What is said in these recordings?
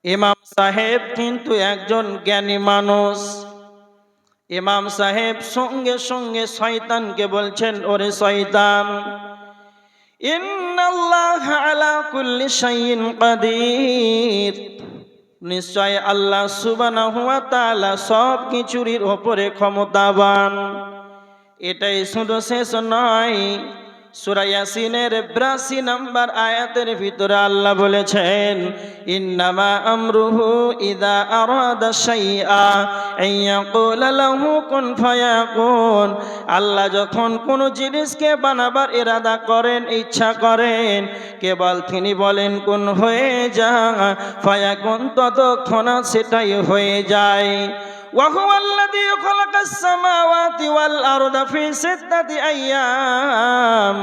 ইমাম সাহেব কিন্তু একজন জ্ঞানী মানুষ। ইমাম সাহেব সঙ্গে সঙ্গে শয়তানকে বলছেন, ওরে শয়তান, ইন্নাল্লাহা আলা কুল্লি শাইইন কাদির, নিশ্চয় আল্লাহ সুবহানাহু ওয়া তাআলা সব কিছুর উপরে ক্ষমতাবান। এটাই শুধু শেষ নয়, সূরা ইয়াসিনের ৮২ নম্বর আয়াতের ভিতরে আল্লাহ বলেছেন, ইন্নামা আমরুহু ইযা আরাদা শাইআ আইয়াকুলা লাহু কুন ফায়াকুন। আল্লাহ যখন কোনো জিনিসকে বানাবার ইরাদা করেন, ইচ্ছা করেন, কেবল তিনি বলেন কুন হয়ে যা, ফায়াকুন, ততক্ষণ সেটাই হয়ে যায়। وهو الذي خلق السماوات والأرض في 6 أيام।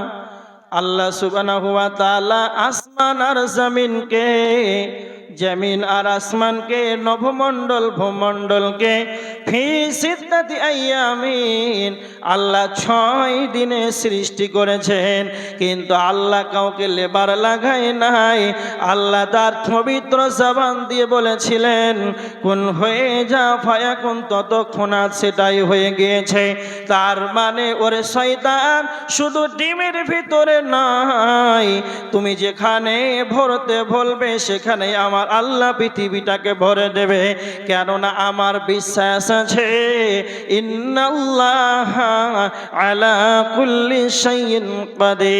আল্লাহ সুবহানাহু ওয়া তাআলা আসমান আর জমিনকে, জমিন আর আসমানকে, নভমণ্ডল ভূমণ্ডলকে ফি 6 আইয়ামিন, আল্লাহ 6 দিনে সৃষ্টি করেছেন। কিন্তু আল্লাহ কাউকে লেবার লাগায় নাই। আল্লাহ তার পবিত্র জবান দিয়ে বলেছিলেন কোন হয়ে যা, ফায়াকুন, ততক্ষণ সেটাই হয়ে গিয়েছে। তার মানে ওরে শয়তান, শুধু ডিমের ভিতরে নয়, তুমি যেখানে ভরতে বলবে সেখানে আমার আল্লাহ পৃথিবীটাকে ভরে দেবে। কেননা আমার বিশ্বাস আছে, ইন্নাল্লাহা আলা কুল্লি শাইইন কাদির।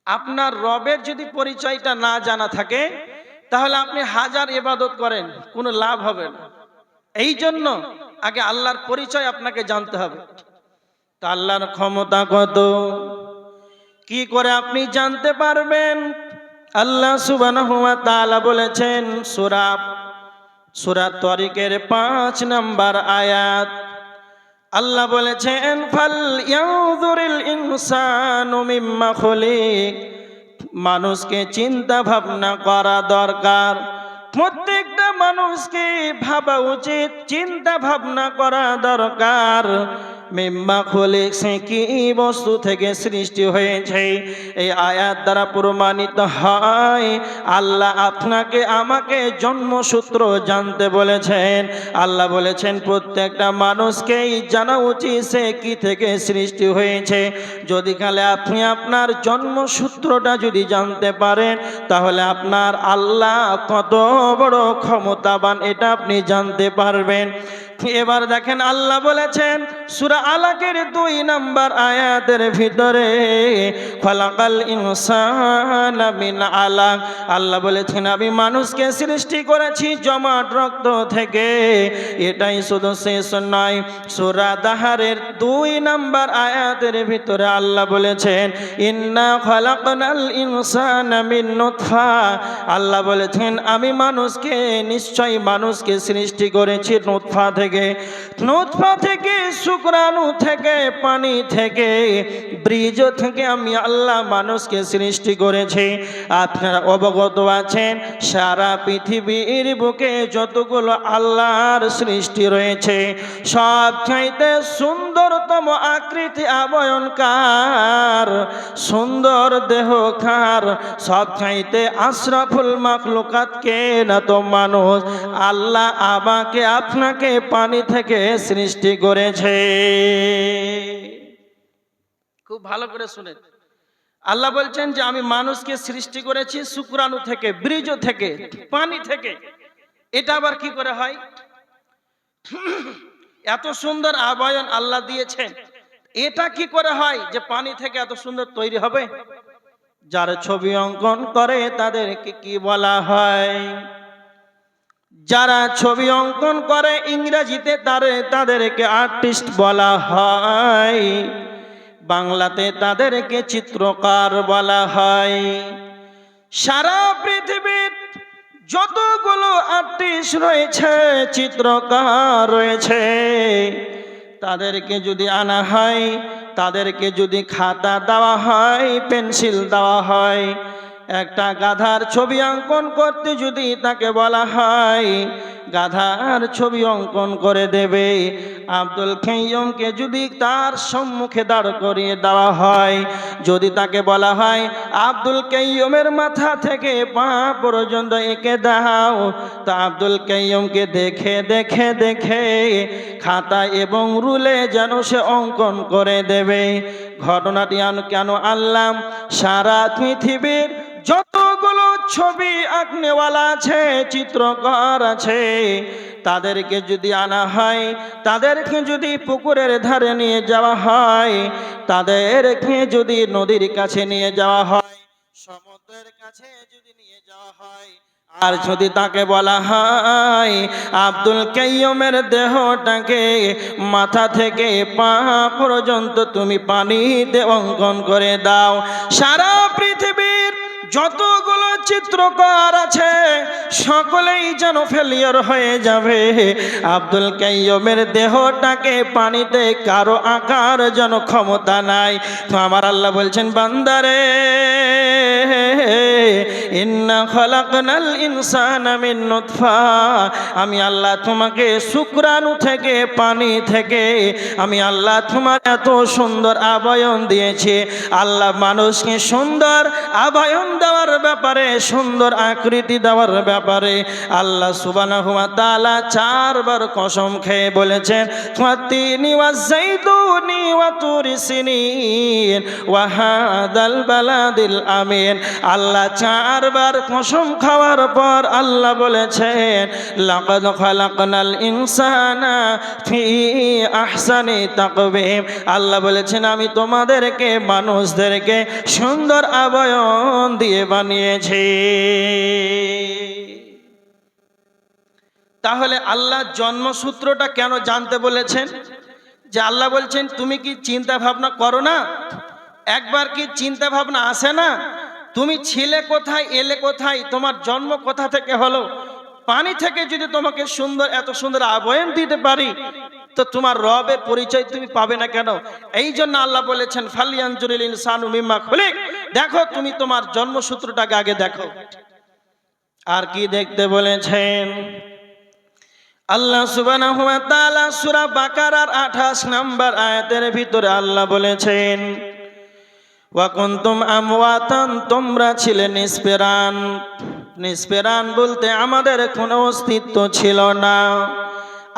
আপনার রবের যদি পরিচয়টা না জানা থাকে, তাহলে আপনি হাজার ইবাদত করেন, কোনো লাভ হবে না। এই জন্য আগে আল্লাহর পরিচয় আপনাকে জানতে হবে। তা আল্লাহর ক্ষমতা কত, কি করে আপনি জানতে পারবেন? আল্লাহ সুবহানাহু ওয়া তাআলা বলেছেন সূরা তারিকের 5 নম্বর আয়াত, আল্লাহ বলেছেন, ফাল ইয়ানজুরিল ইনসানু মিম্মা খুলিক। মানুষকে চিন্তা ভাবনা করা দরকার। প্রত্যেকটা মানুষকে ভাবা উচিত, চিন্তা ভাবনা করা দরকার, মিম্মা খুলিক, সে কি বস্তু থেকে সৃষ্টি হয়েছে। এই আয়াত দ্বারা প্রমাণিত হয় আল্লাহ আপনাকে আমাকে জন্মসূত্র জানতে বলেছেন। আল্লাহ বলেছেন প্রত্যেকটা মানুষকেই জানা উচিত সে কি থেকে সৃষ্টি হয়েছে। যদি কালে আপনি আপনার জন্মসূত্রটা যদি জানতে পারেন, তাহলে আপনার আল্লাহ কত বড় ক্ষমতাবান এটা আপনি জানতে পারবেন। এবার দেখেন আল্লাহ বলেছেন সূরা আলাকের 2 নম্বর আয়াতের ভিতরে, খালাকাল ইনসানা মিন আলাক। আল্লাহ বলেছেন আমি মানুষকে সৃষ্টি করেছি জমাট রক্ত থেকে। এটাই শুধু শেষ নয়, সূরা দাহারের 2 নম্বর আয়াতের ভিতরে আল্লাহ বলেছেন, ইন্না খালাকনাল ইনসানা মিন নুতফা। আল্লাহ বলেছেন আমি মানুষকে, নিশ্চয় মানুষকে সৃষ্টি করেছি নুতফা থেকে। নুতফা থেকে, শুক্রাণু থেকে, পানি থেকে, বীজ থেকে আমি আল্লাহ মানুষকে সৃষ্টি করেছি। আপনারা অবগত আছেন সারা পৃথিবীর বুকে যতগুলো আল্লাহর সৃষ্টি রয়েছে, সব চাইতে সুন্দরতম আকৃতি আবয়নকার, সুন্দর দেহকার, সব চাইতে আশরাফুল মাখলুকাত কে না তো মানুষ। আল্লাহ আমাকে আপনাকে পানি থেকে সৃষ্টি করেছে। খুব ভালো করে শুনেন, আল্লাহ বলছেন যে আমি মানুষকে সৃষ্টি করেছি শুক্রাণু থেকে, বীজ থেকে, পানি থেকে। এটা আবার কি করে হয়? এত সুন্দর আবয়ন আল্লাহ দিয়েছেন, এটা কি করে হয় যে পানি থেকে এত সুন্দর তৈরি হবে? যারা ছবি অঙ্কন করে তাদেরকে কি বলা হয়? যারা ছবি অঙ্কন করে ইংরেজিতে তাদেরকে আর্টিস্ট বলা হয়, বাংলাতে তাদেরকে চিত্রকার বলা হয়। সারা পৃথিবীর যতগুলো আর্টিস্ট রয়েছে, চিত্রকার রয়েছে, তাদেরকে যদি আনা হয়, তাদেরকে যদি খাতা দেওয়া হয়, পেন্সিল দেওয়া হয়, একটা গাধার ছবি অঙ্কন করতে যদি তাকে বলা হয় গাধার ছবি অঙ্কন করে দেবে। আব্দুল কাইয়ুমকে যদি তার সম্মুখে দাঁড় করিয়ে দেওয়া হয়, যদি তাকে বলা হয় আব্দুল কাইয়ুমের মাথা থেকে পা পর্যন্ত এঁকে দাও, তা আব্দুল কাইয়ুমকে দেখে দেখে দেখে খাতা এবং রুলে যেন সে অঙ্কন করে দেবে। ঘটনাটি কেন আনলাম, সারা পৃথিবীর যতগুলো ছবি আঁকনেওয়ালা আছে, চিত্রকর আছে, তাদেরকে যদি আনা হয়, তাদেরকে যদি পুকুরের ধারে নিয়ে যাওয়া হয়, তাদেরকে যদি নদীর কাছে নিয়ে যাওয়া হয়, সমুদ্রের কাছে যদি নিয়ে যাওয়া হয়, আর যদি তাকে বলা হয় আব্দুল কাইয়ুমের দেহটাকে মাথা থেকে পা পর্যন্ত তুমি পানিতে অঙ্কন করে দাও, সারা পৃথিবীর যতগুলো চিত্রকর আছে সকলেই যেন ফেলিয়ার হয়ে যাবে। আব্দুল কাইয়ুমের দেহটাকে পানিতে কারো আঁকার যেন ক্ষমতা নাই। তো আমার আল্লাহ বলছেন, বান্দারে ইন্না খালাকনাল ইনসানা মিন নুতফা, আমি আল্লাহ তোমাকে শুক্রাণু থেকে, পানি থেকে আমি আল্লাহ তোমার এত সুন্দর আবয়ন দিয়েছি। আল্লাহ মানুষকে সুন্দর আবয়ন দেওয়ার ব্যাপারে, সুন্দর আকৃতি দেওয়ার ব্যাপারে আল্লাহ সুবহানাহু ওয়া তাআলা 4 বার কসম খেয়ে বলেছেন, ওয়াতিনি ওয়াযাইতুনি ওয়া তুরি সিনিন ওয়া হাদাল বালাদিল আমিন। আল্লাহ 4 বার কসম খাওয়ার পর আল্লাহ বলেছেন, লাকাদ খালাকনাল ইনসানা ফি আহসানি তাকওয়িম। আল্লাহ বলেছেন, আমি তোমাদেরকে, মানুষদেরকে সুন্দর আবয়ন দিয়ে বানিয়েছি। তাহলে আল্লাহ জন্মসূত্রটা কেন জানতে বলেছেন? যে আল্লাহ বলছেন তুমি কি চিন্তা ভাবনা করো না? একবার কি চিন্তা ভাবনা আসে না? তুমি ছিলে কোথায়, এলে কোথায়, তোমার জন্ম কোথা থেকে হলো? পানি থেকে যদি তোমাকে সুন্দর, এত সুন্দর আবয়ন দিতে পারি, তো তোমার রবের পরিচয় তুমি পাবে না কেন? এই জন্য আল্লাহ বলেছেন, ফালিয়ানজুরিল ইনসানু মিম্মা খুলিক। দেখো, তুমি তোমার জন্মসূত্রটাকে আগে দেখো। আর কি দেখতে বলেছেন? আল্লাহ সুবহানাহু ওয়া তাআলা সূরা বাকারার 28 নম্বর আয়াতের ভিতরে আল্লাহ বলেছেন, ওয়া কুনতুম আমওয়াতান, তোমরা ছিলে নিষ্প্রাণ। নিষ্প্রাণ বলতে আমাদের কোনো অস্তিত্ব ছিল না,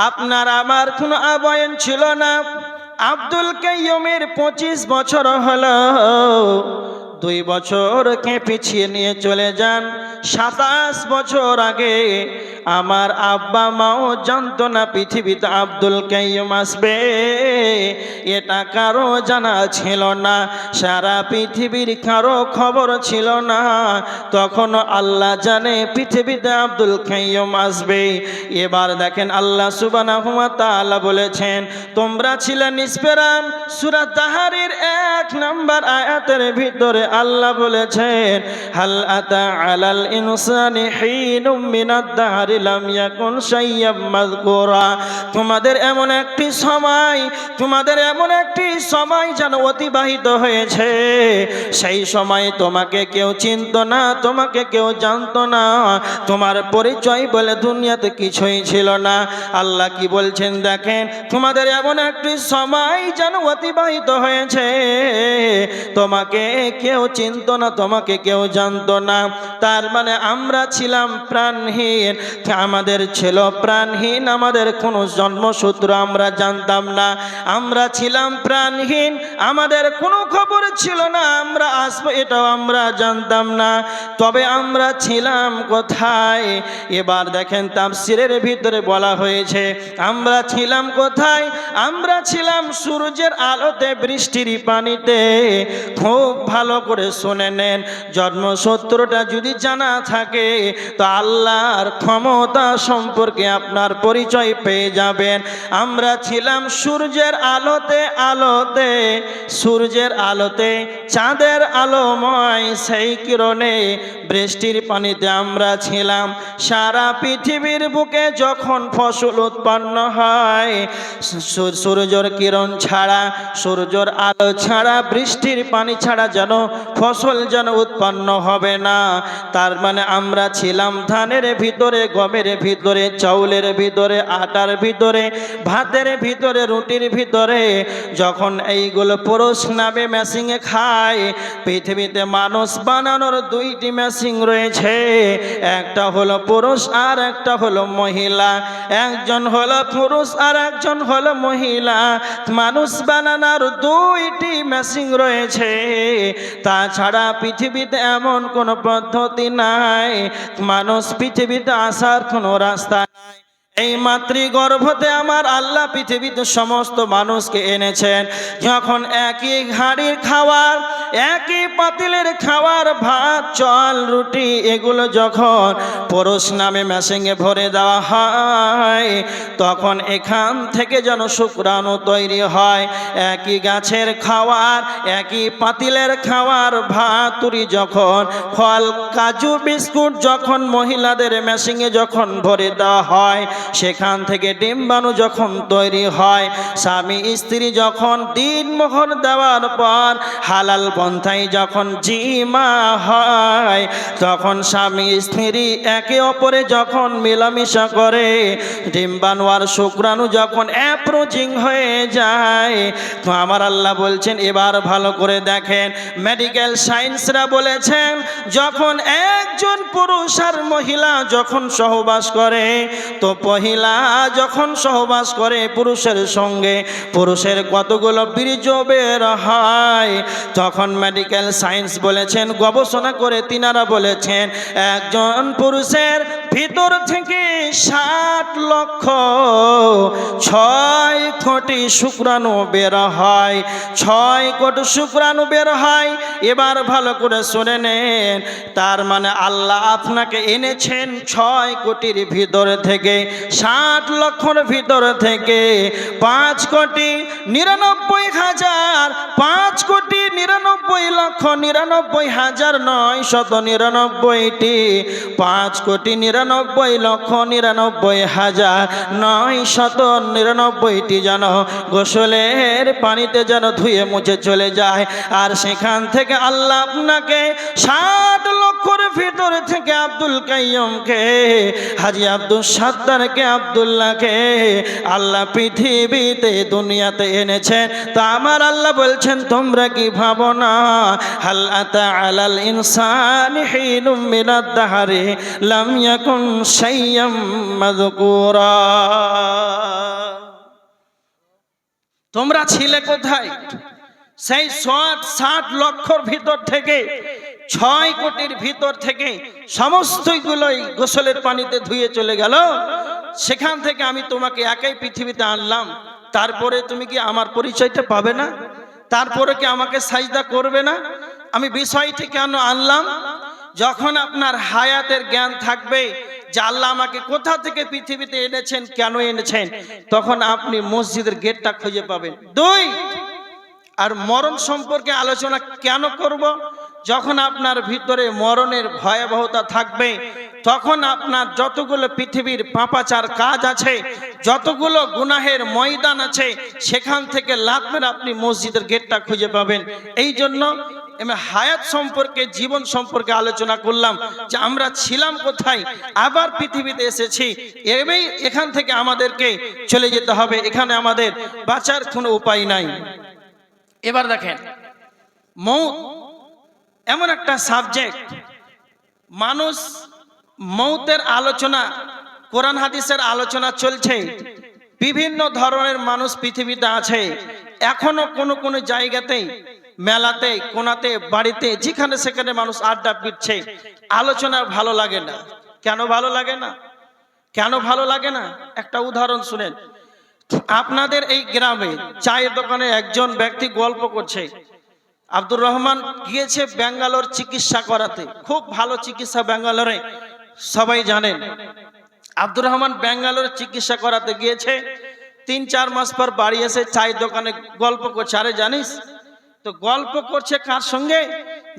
আপনার আমার কোনো আবয়ন ছিল না। আব্দুল কাইয়ুমের 25 বছর হলো, 2 বছরকে পিছিয়ে নিয়ে চলে যান, 27 বছর আগে আমার আব্বা মাও জানতো না পৃথিবীতে আব্দুল কাইয়ুম আসবে, এটা কারো জানা ছিল না, সারা পৃথিবীর কারো খবর ছিল না। তখন আল্লাহ জানে পৃথিবীতে আব্দুল কাইয়ুম আসবে। এবার দেখেন আল্লাহ সুবহানাহু ওয়া তাআলা বলেছেন, তোমরা ছিলে নিষ্প্রাণ। সূরা তাহরীর 1 নম্বর আয়াতের ভিতরে আল্লাহ বলেছেন, হাল আতা আলাল ইনসানি হিনুম মিনাদ দাহরি লাম ইয়াকুন শাইয়্যাম মাযকুরা। তোমাদের এমন একটি সময়, তোমাদের এমন একটি সময় যেন অতিবাহিত হয়েছে, সেই সময় তোমাকে কেউ চিনতো না, তোমাকে কেউ জানতো না, তোমার পরিচয় বলে দুনিয়াতে কিছুই ছিল না। আল্লাহ কি বলছেন দেখেন, তোমাদের এমন একটি সময় যেন অতিবাহিত হয়েছে, তোমাকে কেউ চিনতো না, তোমাকে কেউ জানতো না। তার মানে আমরা ছিলাম প্রাণহীন, আমাদের ছিল প্রাণহীন, আমাদের কোনো জন্মসূত্র আমরা জানতাম না। আমরা ছিলাম প্রাণহীন, আমাদের কোনো খবর ছিল না, আমরা আসবো এটাও আমরা জানতাম না। তবে আমরা ছিলাম কোথায়? এবার দেখেন তাফসীরের ভিতরে বলা হয়েছে, আমরা ছিলাম কোথায়? আমরা ছিলাম সূর্যের আলোতে, বৃষ্টির পানিতে। খুব ভালো করে শুনে নেন, জন্মসূত্রটা যদি জানা থাকে তো আল্লাহর ক্ষমতা সম্পর্কে আপনার পরিচয় পেয়ে যাবেন। আমরা ছিলাম সূর্যের আলোতে, আলোতে, সূর্যের আলোতে, চাঁদের আলোময় সেই কিরণে, বৃষ্টির পানিতে আমরা ছিলাম। সারা পৃথিবীর বুকে যখন ফসল উৎপন্ন হয়, সূর্যের কিরণ ছাড়া, সূর্যের আলো ছাড়া, বৃষ্টির পানি ছাড়া যেন ফসল যেন উৎপন্ন হবে না। তার মানে আমরা ছিলাম ধানের ভিতরে, গমের ভিতরে, চাউলের ভিতরে, আটার ভিতরে, ভাতের ভিতরে, রুটির ভিতরে। যখন এইগুলো পুরুষ নামে মেশিনে খায়, পৃথিবীতে মানুষ বানানোর দুইটি মেশিন রয়েছে, একটা হলো পুরুষ আর একটা হলো মহিলা। একজন হলো পুরুষ আর একজন হলো মহিলা। মানুষ বানানোর দুইটি মেশিন রয়েছে, তাছাড়া পৃথিবীতে এমন কোনো পদ্ধতি নাই, মানুষ পৃথিবীতে আসার কোনো রাস্তা নাই। এই মাতৃগর্ভতে আমার আল্লাহ পৃথিবীতে সমস্ত মানুষকে এনেছেন। যখন একই হাঁড়ির খাবার, একই পাতিলের খাবার, ভাত, চাল, রুটি, এগুলো যখন পুরুষ নামে মেশিনে ভরে দেওয়া হয়, তখন এখান থেকে যেন শুক্রাণু তৈরি হয়। একই গাছের খাবার, একই পাতিলের খাবার, ভাত, তুরি, যখন ফল, কাজু, বিস্কুট যখন মহিলাদের মেশিনে যখন ভরে দেওয়া হয়, সেখান থেকে ডিম্বাণু যখন তৈরি হয়, স্বামী স্ত্রী যখন দিনমোহর দেওয়ার পর হালাল পন্থায় যখন জিমা হয়, তখন স্বামী স্ত্রী একে অপরে যখন মেলামেশা করে, ডিম্বাণু আর শুক্রাণু যখন অ্যাপ্রোচিং হয়ে যায়, তো আমার আল্লাহ বলছেন, এবার ভালো করে দেখেন, মেডিকেল সায়েন্সরা বলেছেন, যখন একজন পুরুষ আর মহিলা যখন সহবাস করে, তো মহিলা যখন সহবাস করে পুরুষের সঙ্গে, পুরুষের কতগুলো বীর্য বের হয়। তখন মেডিকেল সায়েন্স বলেছেন, গবেষণা করে তিনারা বলেছেন, একজন পুরুষের ভিতর থেকে 60,06,000 কোটি শুক্রাণু বের হয়, 6 কোটি শুক্রাণু বের হয়। এবার ভালো করে শুনে নেন, তার মানে আল্লাহ আপনাকে এনেছেন 6 কোটির ভিতর থেকে, 60 লক্ষর ভিতর থেকে 5,99,000, 5,99,99,999টি, 5,99,99,999টি যেন গোসলের পানিতে যেন ধুয়ে মুছে চলে যায়। আর সেখান থেকে আল্লাহ আপনাকে 60 লক্ষর ভিতর থেকে আব্দুল কাইয়ুমকে, হাজী আব্দুল সাত্তারকে, আব্দুল্লাহকে আল্লাহ পৃথিবীতে, দুনিয়াতে এনেছেন। তা আমার আল্লাহ বলছেন, তোমরা কি ভাবো না, হাল আতা আলাল ইনসানি হিনুম মিনাদ দাহরি লাম ইয়াকুন শাইয়্যাম মাযকুরা। তোমরা ছিলে কোথায়? সেই 60 লক্ষর ভিতর থেকে, 6 কোটির ভিতর থেকে সমস্তগুলোই গোসলের পানিতে ধুয়ে চলে গেল। সেখান থেকে আমি তোমাকে একাই পৃথিবীতে আনলাম, তারপরে তুমি কি আমার পরিচয়টা পাবে না? তারপরে কি আমাকে সাজদা করবে না? আমি বিষয়টি কেন আনলাম? যখন আপনার হায়াতের জ্ঞান থাকবে যে আল্লাহ আমাকে কোথা থেকে পৃথিবীতে এনেছেন, কেন এনেছেন, তখন আপনি মসজিদের গেটটা খুঁজে পাবেন। 2, আর মরণ সম্পর্কে আলোচনা কেন করব? যখন আপনার ভিতরে মরণের ভয়াবহতা থাকবে, তখন আপনার যতগুলো পৃথিবীর পাপাচার কাজ আছে, যতগুলো গুনাহের ময়দান আছে, সেখান থেকে লাত মেরে আপনি মসজিদের গেটটা খুঁজে পাবেন। এই জন্য আমি হায়াত সম্পর্কে, জীবন সম্পর্কে আলোচনা করলাম যে আমরা ছিলাম কোথায়, আবার পৃথিবীতে এসেছি, এখান থেকে আমাদেরকে চলে যেতে হবে, এখানে আমাদের বাঁচার কোনো উপায় নাই। এবার দেখেন, মৌত এমন একটা সাবজেক্ট, মানুষ মৌতের আলোচনা, কোরআন হাদিসের আলোচনা চলছে, বিভিন্ন ধরনের মানুষ পৃথিবীতে আছে। এখনো কোন জায়গাতেই, মেলাতে, কোনাতে, বাড়িতে, যেখানে সেখানে মানুষ আড্ডা পিটছে, আলোচনা ভালো লাগে না। কেন ভালো লাগে না? কেন ভালো লাগে না? একটা উদাহরণ শুনেন। আপনাদের এই গ্রামে চায়ের দোকানে একজন ব্যক্তি গল্প করছে, আব্দুর রহমান গিয়েছে ব্যাঙ্গালোর চিকিৎসা করাতে, খুব ভালো চিকিৎসা ব্যাঙ্গালোরে, সবাই জানেন। আব্দুর রহমান ব্যাঙ্গালোরে চিকিৎসা করাতে গিয়েছে, 3-4 মাস পর বাড়ি এসে চায়ের দোকানে গল্প করছে। আরে জানিস তো গল্প করছে কার সঙ্গে?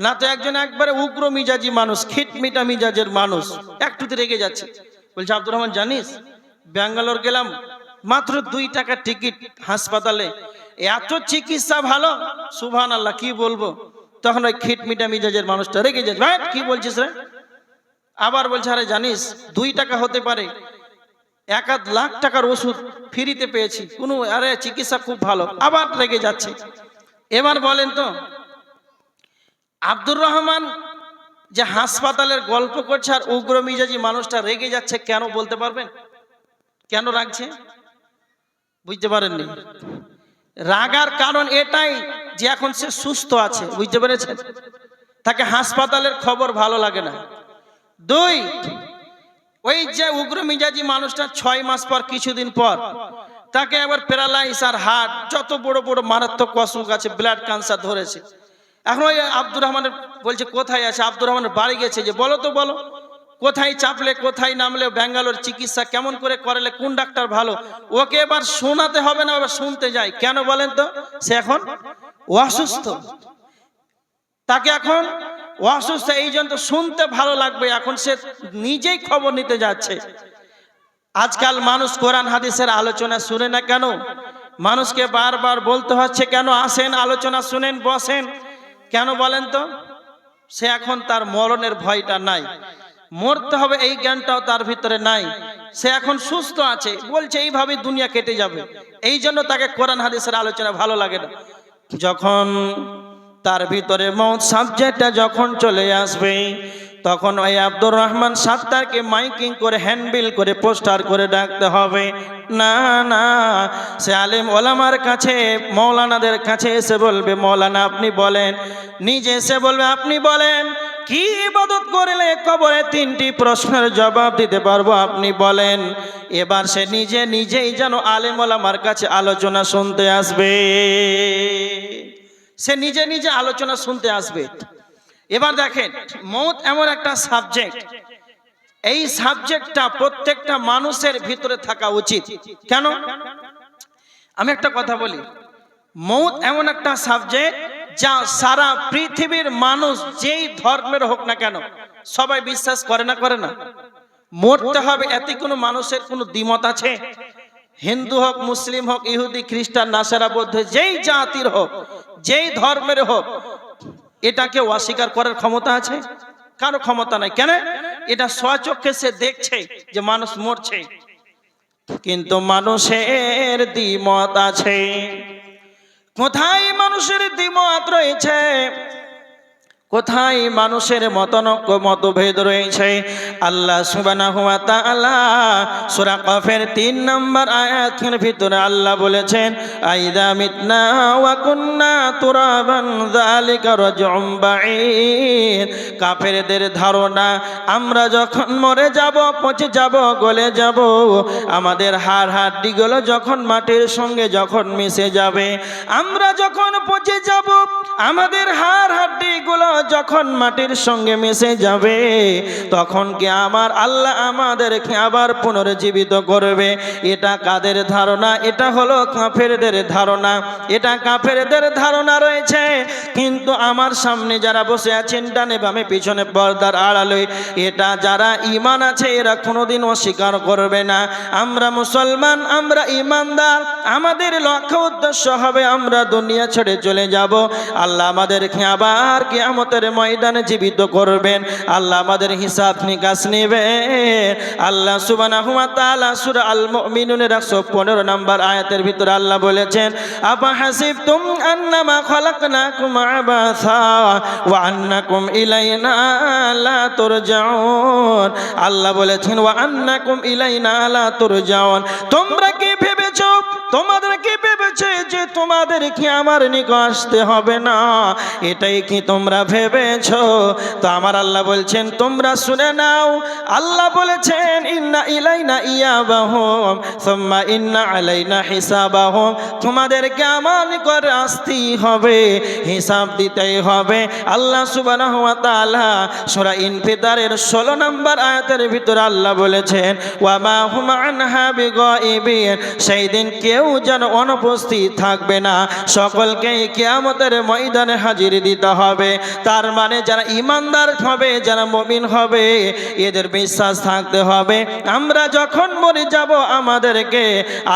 না তো একজন একবারে উগ্র মিজাজি মানুষ, খিটমিটা মিজাজের মানুষ, একটুতে রেগে যাচ্ছে। বলছে, আব্দুর রহমান জানিস, ব্যাঙ্গালোর গেলাম, মাত্র 2 টাকা টিকিট, হাসপাতালে এত চিকিৎসা ভালো, সুবহানাল্লাহ, কি বলবো। তখন ওই খিটমিটা মিজাজের মানুষটা রেগে যাচ্ছে, ভাই কি বলছিস রে? আবার বলছে, আরে জানিস 2 টাকা হতে পারে, 1-1 লাখ টাকার ওষুধ ফ্রিতে পেয়েছি, কোনো আরে চিকিৎসা খুব ভালো। আবার রেগে যাচ্ছে। এবার বলেন তো, আব্দুর রহমান যে হাসপাতালের গল্প করছে আর উগ্র মিজাজি মানুষটা রেগে যাচ্ছে কেন, বলতে পারবেন? কেন রাগছে? বুঝতে পারেননি? রাগার কারণ এটাই যে এখন সে সুস্থ আছে, বুঝতে পেরেছেন? তাকে হাসপাতালের খবর ভালো লাগে না। 2, ওই যে উগ্র মিজাজি মানুষটা 6 মাস পর, কিছুদিন পর তাকে আবার প্যারালাইজ আর হার্ট, যত বড় বড় মারাত্মক অসুখ আছে, ব্লাড ক্যান্সার ধরেছে। এখন ওই আব্দুর রহমানের বলছে কোথায় আছে, আব্দুর রহমানের বাড়ি গেছে, যে বলো তো বলো, কোথায় চাপলে কোথায় নামলে ব্যাঙ্গালোর চিকিৎসা কেমন করে করালে কোন ডাক্তার ভালো, ওকে এবার শোনাতে হবে না, এবার শুনতে যায়। কেন বলেন তো? সে এখন অসুস্থ, তাকে এখন অসুস্থ, এই জন্য শুনতে ভালো লাগবে। এখন সে নিজেই খবর নিতে যাচ্ছে। আজকাল মানুষ কোরআন হাদিসের আলোচনা শুনে না কেন? মানুষকে বারবার বলতে হচ্ছে কেন, আসেন আলোচনা শুনেন, বসেন। কেন বলেন তো? সে এখন তার মরণের ভয়টা নাই, মরতে হবে এই জ্ঞানটাও তার ভিতরে নাই। সে এখন সুস্থ আছে, বলছে এইভাবে দুনিয়া কেটে যাবে। এই জন্য তাকে কোরআন হাদিসের আলোচনা ভালো লাগে না। যখন তার ভিতরে মৌত সাবজেক্টটা যখন চলে আসবে, তখন ওই আব্দুর রহমান সাত্তারকে মাইকিং করে, হ্যান্ডবিল করে, পোস্টার করে ডাকতে হবে। না না, সে আলেম ওলামার কাছে, মৌলানাদের কাছে এসে বলবে, মৌলানা আপনি বলেন। নিজে এসে বলবে, আপনি বলেন কি ইবাদত করলে কবরে 3টি প্রশ্নের জবাব দিতে পারবো, আপনি বলেন। এবার সে নিজেই যেন আলেম ওলামার কাছে আলোচনা শুনতে আসবে, সে নিজে আলোচনা শুনতে আসবে। এবার দেখেন, মৌত এমন একটা সাবজেক্ট, এই সাবজেক্টটা প্রত্যেকটা মানুষের ভিতরে থাকা উচিত। কেন? আমি একটা কথা বলি, মৌত এমন একটা সাবজেক্ট যা সারা পৃথিবীর মানুষ যেই ধর্মের হোক না কেন সবাই বিশ্বাস করে না, করে না? মরতে হবে, এতে কোনো মানুষের কোনো দ্বিমত আছে? হিন্দু হোক, মুসলিম হোক, ইহুদি, খ্রিস্টান, নাসারা, বৌদ্ধ, যেই জাতির হোক, যেই ধর্মের হোক, এটাকে অস্বীকার করার ক্ষমতা আছে? কারো ক্ষমতা নাই। কেন? এটা স্বচক্ষে সে দেখছে যে মানুষ মরছে। কিন্তু মানুষের দ্বিমত আছে। কোথায় মানুষের দ্বিমত রয়েছে, কোথায় মানুষের মতভেদ রয়েছে? আল্লাহ সুবহানাহু ওয়া তাআলা সূরা কফের 3 নম্বর আয়াতের ভিতরে আল্লাহ বলেছেন, আইদা মিতনা ওয়া কুন্না তুরাবান যালিকা রাজউম বাঈদ। কাফেরদের ধারণা, আমরা যখন মরে যাব, পচে যাব, গলে যাব, আমাদের হাড় হাড্ডিগুলো যখন মাটির সঙ্গে যখন মিশে যাবে, আমরা যখন পচে যাব, আমাদের হাড় হাড্ডিগুলো যখন মাটির সঙ্গে মিশে যাবে, তখন কি আমার আল্লাহ আমাদেরকে আবার পুনর্জীবিত করবে? এটা কাদের ধারণা? এটা হলো কাফেরদের ধারণা। এটা কাফেরদের ধারণা রয়েছে। কিন্তু আমার সামনে যারা বসে আছেন, ডানে বামে পিছনে পর্দার আড়ালে, এটা যারা ঈমান আছে এরা কোনোদিন অস্বীকার করবে না। আমরা মুসলমান, আমরা ঈমানদার, আমাদের লক্ষ্য উদ্দেশ্য হবে আমরা দুনিয়া ছেড়ে চলে যাব। আল্লাহ আমাদেরকে আবার কিয়ামতের ময়দানে জীবিত করবেন। আল্লাহ আমাদের হিসাব নিকাশ নেবেন। আল্লাহ সুবহানাহু ওয়া তাআলা সূরা আল মুমিনুনের 115 নম্বর আয়াতের ভিতরে আল্লাহ বলেছেন, আফা হাসিবতুম আন্নামা খালাকনাকুম আবাসা ওয়া আন্নাকুম ইলাইনা লা তুরজাউন। আল্লাহ বলেছেন, ওয়া আন্নাকুম ইলাইনা লা তুরজাউন। তোমরা কি ভেবেছো, তোমাদের কি ভেবেছে যে তোমাদের কি আমার নিকট আসতে হবে না? এটাই কি তোমরা ভেবেছো? তো আমার আল্লাহ বলছেন, তোমরা শুনে নাও। আল্লাহ বলেছেন, ইন্না ইলাইনা ইয়াবাহুম সুম্মা ইন্না আলাইনা হিসাবাহুম। তোমাদেরকে আমার নিকট আসতেই হবে, হিসাব দিতেই হবে। আল্লাহ সুবহানাহু ওয়া তাআলা সূরা ইনফিতারের 16 নম্বর আয়াতের ভিতরে আল্লাহ বলেছেন, ওয়া মা হুম আনহা বিগাইবিন। সেই দিন কেউ যেন অনুপস্থিত থাকবে না, সকলকে কিয়ামতের ময়দানে হাজির দিতে হবে। তার মানে যারা ঈমানদার হবে, যারা মুমিন হবে, এদের বিশ্বাস থাকতে হবে আমরা যখন মরে যাব আমাদেরকে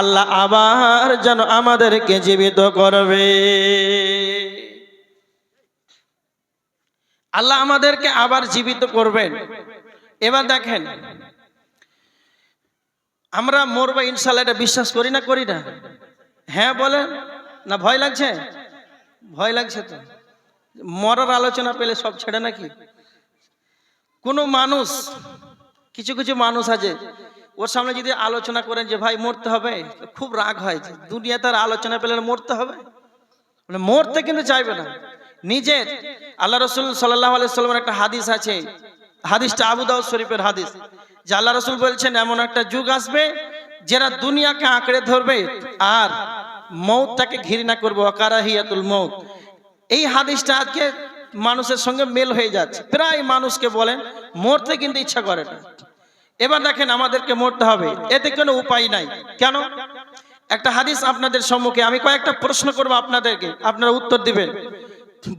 আল্লাহ আবার যেন আমাদেরকে জীবিত করবে। আল্লাহ আমাদেরকে আবার জীবিত করবেন। এবার দেখেন, আমরা মরবো ইনশাআল্লাহ, এটা বিশ্বাস করি না করি না? হ্যাঁ বলেন না, ভয় লাগছে? ভয় লাগছে তো। মরার আলোচনা পেলে সব ছেড়ে নাকি? কোনো মানুষ, কিছু কিছু মানুষ আছে, ওর সামনে যদি আলোচনা করেন যে ভাই মরতে হবে, খুব রাগ হয়। দুনিয়া তার আলোচনা পেলে মরতে হবে, মরতে কিন্তু চাইবে না নিজের। আল্লাহ রসুল সাল্লাল্লাহু আলাইহি সাল্লামের একটা হাদিস আছে, হাদিসটা আবু দাউদ শরীফের হাদিস, যে আল্লাহ রসুল বলছেন এমন একটা যুগ আসবে যারা দুনিয়াকে আঁকড়ে ধরবে আর মৌতটাকে ঘৃণা করবে, ওয়াকারাহিয়াতুল মৌত। এই হাদিসটা আজকে মানুষের সঙ্গে মেল হয়ে যাচ্ছে, প্রায় মানুষকে বলেন মরতে কিন্তু ইচ্ছা করে না। এবার দেখেন আমাদেরকে মরতে হবে, এতে কোনো উপায় নাই। কেন? একটা হাদিস আপনাদের সম্মুখে, আমি কয়েকটা প্রশ্ন করব আপনাদেরকে, আপনারা উত্তর দিবেন।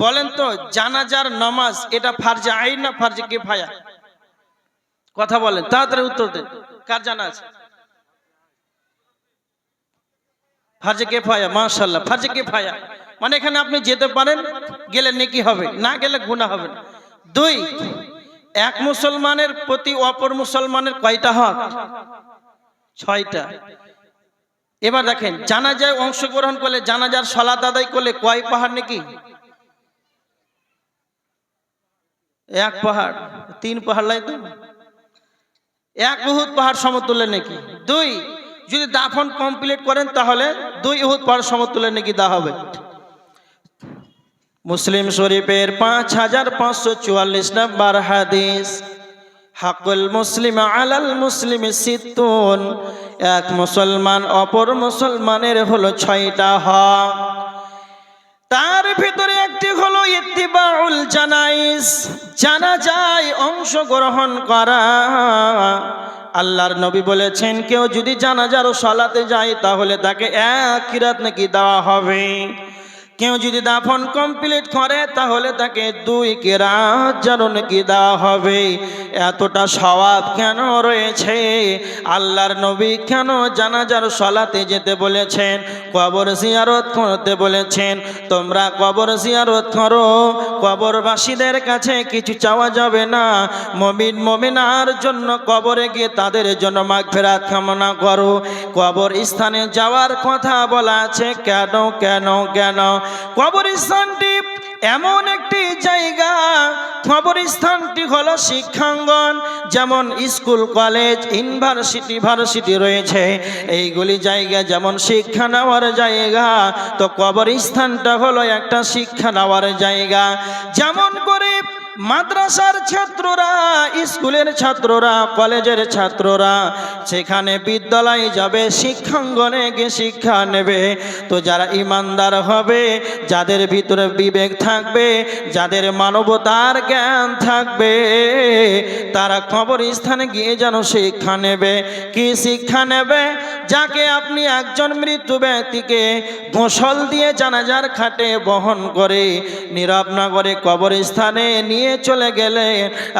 বলেন তো, জানাজার নামাজ এটা ফারজে আইন না ফারজে কিফায়া? কথা বলেন, তাড়াতাড়ি উত্তর দেন। কার জানা আছে? ফারজে কিফায়া, মাশাআল্লাহ, ফারজে কিফায়া। মানে এখানে আপনি যেতে পারেন, গেলে নেকি হবে, না গেলে গুনাহ হবে। দুই, এক মুসলমানের প্রতি অপর মুসলমানের কয়টা হক? 6টা। এবার দেখেন, জানাজায় অংশগ্রহণ করলে, জানাজার সালাত আদায় করলে কয় পাহাড় নেকি? 1 পাহাড়। 3 পাহাড় লাই তো, 1 উহুদ পাহাড় সমতুল্য নেকি। 2, যদি দাফন কমপ্লিট করেন তাহলে 2 উহুদ পাহাড় সমতুল্য নেকি দেওয়া হবে। মুসলিম শরীফের 5544 নম্বর হাদিস, হাকুল মুসলিম আলাল মুসলিম সিত্তুন, এক মুসলমান অপর মুসলমানের হলো 6টা হক। তার ভিতরে একটি হলো ইত্তিবাউল জানাইজ, জানাজায় অংশগ্রহণ করা। আল্লাহর নবী বলেছেন, কেউ যদি জানাজার সালাতে যায় তাহলে তাকে 1 কিরাত নাকি দেওয়া হবে। কেউ যদি দাফন কমপ্লিট করে তাহলে তাকে 2 কিরাত যেন নাকি দেওয়া হবে। এতটা সওয়াব কেন রয়েছে? আল্লাহর নবী কেন জানাজার সালাতে যেতে বলেছেন, কবর জিয়ারত করতে বলেছেন? তোমরা কবর জিয়ারত করো, কবরবাসীদের কাছে কিছু চাওয়া যাবে না। মুমিন মুমিনার জন্য কবরে গিয়ে তাদের জন্য মাগফিরাত কামনা করো। কবর স্থানে যাওয়ার কথা বলা আছে, কেন কেন কেন? কবরস্থানটি এমন একটি জায়গা, কবরস্থানটি হলো শিক্ষাঙ্গন। যেমন স্কুল, কলেজ, ইউনিভার্সিটি, ভার্সিটি রয়েছে, এইগুলি জায়গা যেমন শিক্ষা নেওয়ার জায়গা, তো কবরস্থানটা হলো একটা শিক্ষা নেওয়ার জায়গা। যেমন করে মাদ্রাসার ছাত্ররা, স্কুলের ছাত্ররা, কলেজের ছাত্ররা সেখানে বিদ্যালয়ে যাবে, শিক্ষাঙ্গনে গিয়ে শিক্ষা নেবে, তো যারা ইমানদার হবে, যাদের ভিতরে বিবেক থাকবে, যাদের মানবতার জ্ঞান থাকবে, তারা কবরস্থানে গিয়ে যেন শিক্ষা নেবে। কি শিক্ষা নেবে? যাকে আপনি একজন মৃত্যু ব্যক্তিকে গোসল দিয়ে জানাজার খাটে বহন করে নীরব নগরে কবরস্থানে নিয়ে চলে গেলে,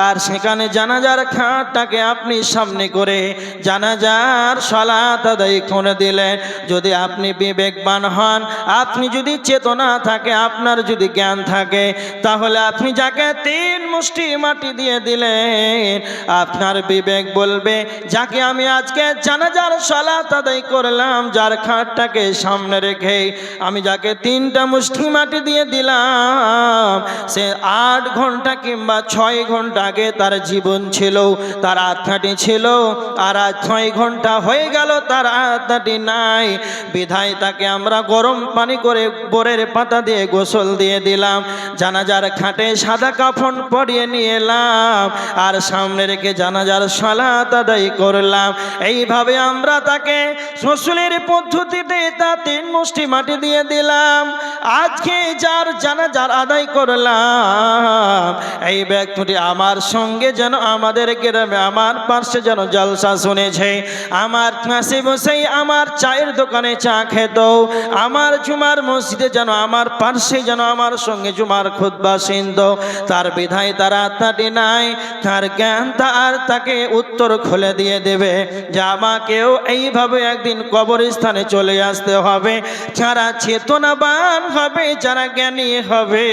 আর সেখানে জানাজার খাটটাকে আপনি সামনে করে জানাজার সালাত আদায় করে দিলেন। যদি আপনি বিবেকবান হন, আপনি যদি চেতনা থাকে, আপনার যদি জ্ঞান থাকে, তাহলে আপনি যাকে 3 মুষ্টি মাটি দিয়ে দিলেন, আপনার বিবেক বলবে, যাকে আমি আজকে জানাজার সালাত আদায় করলাম, যার খাটটাকে সামনে রেখে আমি যাকে 3টা মুষ্টি মাটি দিয়ে দিলাম, সে 8 ঘন্টা কিংবা 6 ঘন্টা আগে তার জীবন ছিল, তার আত্মাটি ছিল, আর আজ 6 ঘন্টা হয়ে গেল তার আত্মাটি নাই। বিধায় তাকে আমরা গরম পানি করে বোরের পাতা দিয়ে গোসল দিয়ে দিলাম, জানাজার খাটে সাদা কাফন পরিয়ে নিয়ে এলাম, আর সামনে রেখে জানাজার সালাত আদায় করলাম। এইভাবে আমরা তাকে রসুলের পদ্ধতিতে তা 3 মুষ্টি মাটি দিয়ে দিলাম। আজকে যার জানাজার আদায় করলাম, এই ব্যক্তিটি আমার সঙ্গে যেন আমাদের গ্রামে আমার পাশে যেন জলসা শুনেছে, আমার কাছে বসেই আমার চায়ের দোকানে চা খেত, আমার জুমার মসজিদে যেন আমার পাশে যেন আমার সঙ্গে জুমার খুতবা শুনত। তার বিধায় তার আত্মাটি নাই, তার জ্ঞান তার তাকে উত্তর খুলে দিয়ে দেবে যে আমাকেও এইভাবে একদিন কবরস্থানে চলে আসতে হবে। যারা চেতনাবান হবে, যারা জ্ঞানী হবে,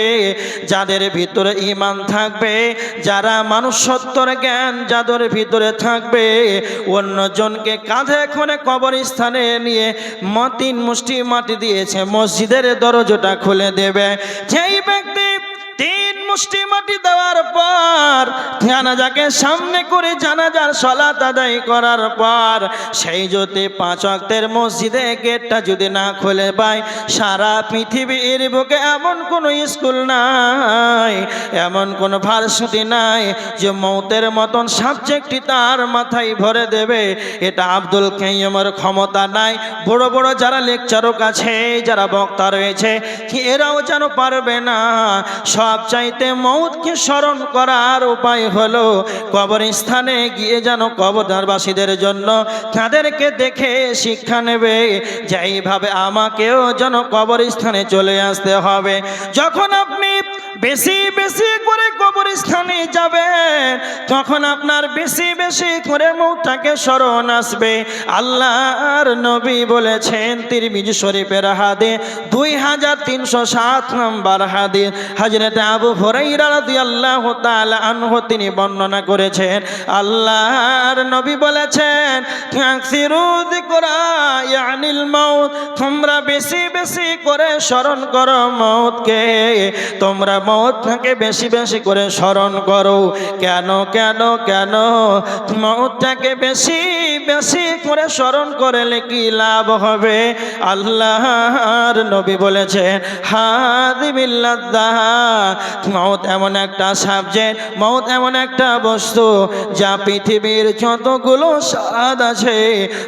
যাদের ভিতরে ঈমান থাকবে, যারা মানুষত্বর জ্ঞান যাদের ভিতরে থাকবে, অন্যজনকে কাঁধে করে কবরস্থানে নিয়ে 3 মুষ্টি মাটি দিয়েছে মসজিদের দরজাটা খুলে দেবে। যেই ব্যক্তি 3 মুষ্টি মাটি দেওয়ার পর জানাজাকে সামনে করে জানাজার সালাত আদায় করার পর সেই যদি 5 ওয়াক্তের মসজিদে গেটটা যদি না খুলে পায়, সারা পৃথিবীর বুকে এমন কোনো স্কুল নাই, এমন কোনো ভার্সিটি নাই যে মৌতের মতন সাবজেক্টটি তার মাথায় ভরে দেবে। এটা আব্দুল কাইয়ুমের ক্ষমতা নাই। বড় বড় যারা লেকচারক আছে, যারা বক্তা রয়েছে, এরাও যেন পারবে না। সব চাইতে মৌতকে স্মরণ করার উপায় হলো কবরস্থানে গিয়ে যেন কবরবাসীদের জন্য তাদেরকে দেখে শিক্ষা নেবে যে এইভাবে আমাকেও যেন কবরস্থানে চলে আসতে হবে। যখন আপনি বেশি বেশি করে কবরস্থানে যাবেন, তখন আপনার বেশি বেশি করে মৌতটাকে স্মরণ আসবে। আল্লাহর নবী বলেছেন তিরমিজি শরীফের হাদিস 2307 নম্বর হাদিস, হযরত আবু হুরায়রা রাদিয়াল্লাহু তাআলা আনহু তিনি বর্ণনা করেছেন, আল্লাহর নবী বলেছেন তাকসিরু যিকরা ইয়ানিল মাউত, তোমরা বেশি বেশি করে স্মরণ করো মৌতকে, তোমরা মৌতকে বেশি বেশি করে স্মরণ করো। কেন কেন কেন? মৌতটাকে বেশি বেশি করে স্মরণ করলে কি লাভ হবে? আল্লাহর নবী বলেছেন হাদিবিল্লাহ, মৌত এমন একটা সাবজেক্ট, মৌত এমন একটা বস্তু যা পৃথিবীর যতগুলো স্বাদ আছে,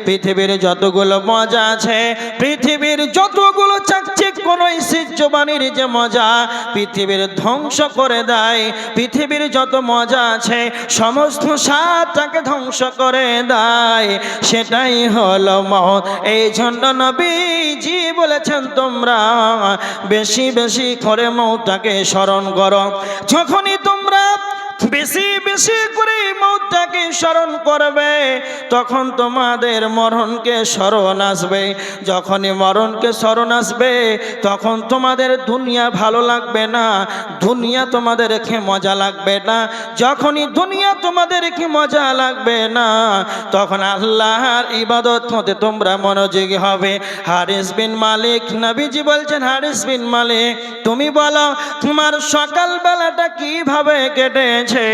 পৃথিবীর যতগুলো মজা আছে, পৃথিবীর যতগুলো চাকচিক্য ঐশ্বর্যবাণীর যে মজা পৃথিবীর ধ্বংস করে দেয়, পৃথিবীর যত মজা আছে সমস্ত স্বাদটাকে ধ্বংস করে দেয়, সেটাই হলো মৌত। এই জন্য নবীজি বলেছেন তোমরা বেশি বেশি করে মৌতটাকে স্মরণ করো। যখনই তোমরা বেশি বেশি করে মৌতটাকে স্মরণ করবে, তখন তোমাদের মরণকে স্মরণ আসবে। যখনই মরণকে স্মরণ আসবে, তখন তোমাদের দুনিয়া ভালো লাগবে না, দুনিয়া তোমাদের রেখে মজা লাগবে না। যখনই দুনিয়া তোমাদের রেখে মজা লাগবে না, তখন আল্লাহর ইবাদত মধ্যে তোমরা মনোযোগী হবে। হারিস বিন মালিক, নবীজি বলছেন হারিস বিন মালিক তুমি বলো তোমার সকাল বেলাটা কিভাবে কেটেছে?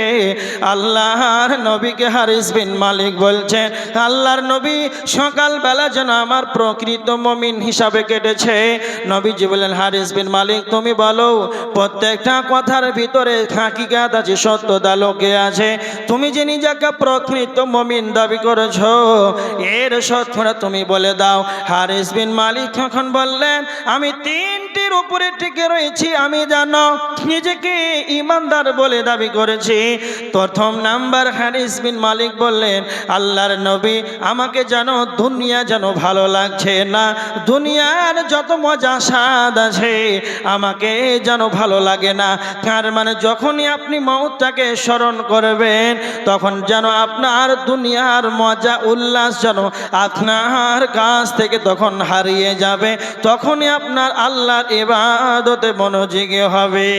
আল্লাহর নবীকে হারিস বিন মালিক বলছেন, আল্লাহর নবী সকাল বেলা যেন আমার প্রকৃত মুমিন হিসাবে কেটেছে। নবীজি বলেন হারিস বিন মালিক তুমি বলো প্রত্যেকটা কথার ভিতরে হাকিকাত আছে, সত্যতা লোকে আছে। তুমি যে নিজেকে প্রকৃত মুমিন দাবি করেছো, এর সত্যটা তুমি বলে দাও। হারিস বিন মালিক তখন বললেন আমি 3টির উপরে টিকে রয়েছি। আমি জানো নিজেকে ইমানদার বলে দাবি করেছি। প্রথম নাম্বার হারিস বিন মালিক বললেন আল্লাহর নবী আমাকে জানো দুনিয়া যেন ভালো লাগছে না, দুনিয়ার যত মজা স্বাদ আছে আমাকে যেন ভালো লাগে না। তার মানে যখনই আপনি মৌতটাকে স্মরণ করবেন, তখন যেন আপনার দুনিয়ার মজা উল্লাস যেন আপনার কাছ থেকে তখন হারিয়ে যাবে, তখনই আপনার আল্লাহর ইবাদতে মনোযোগী হবে।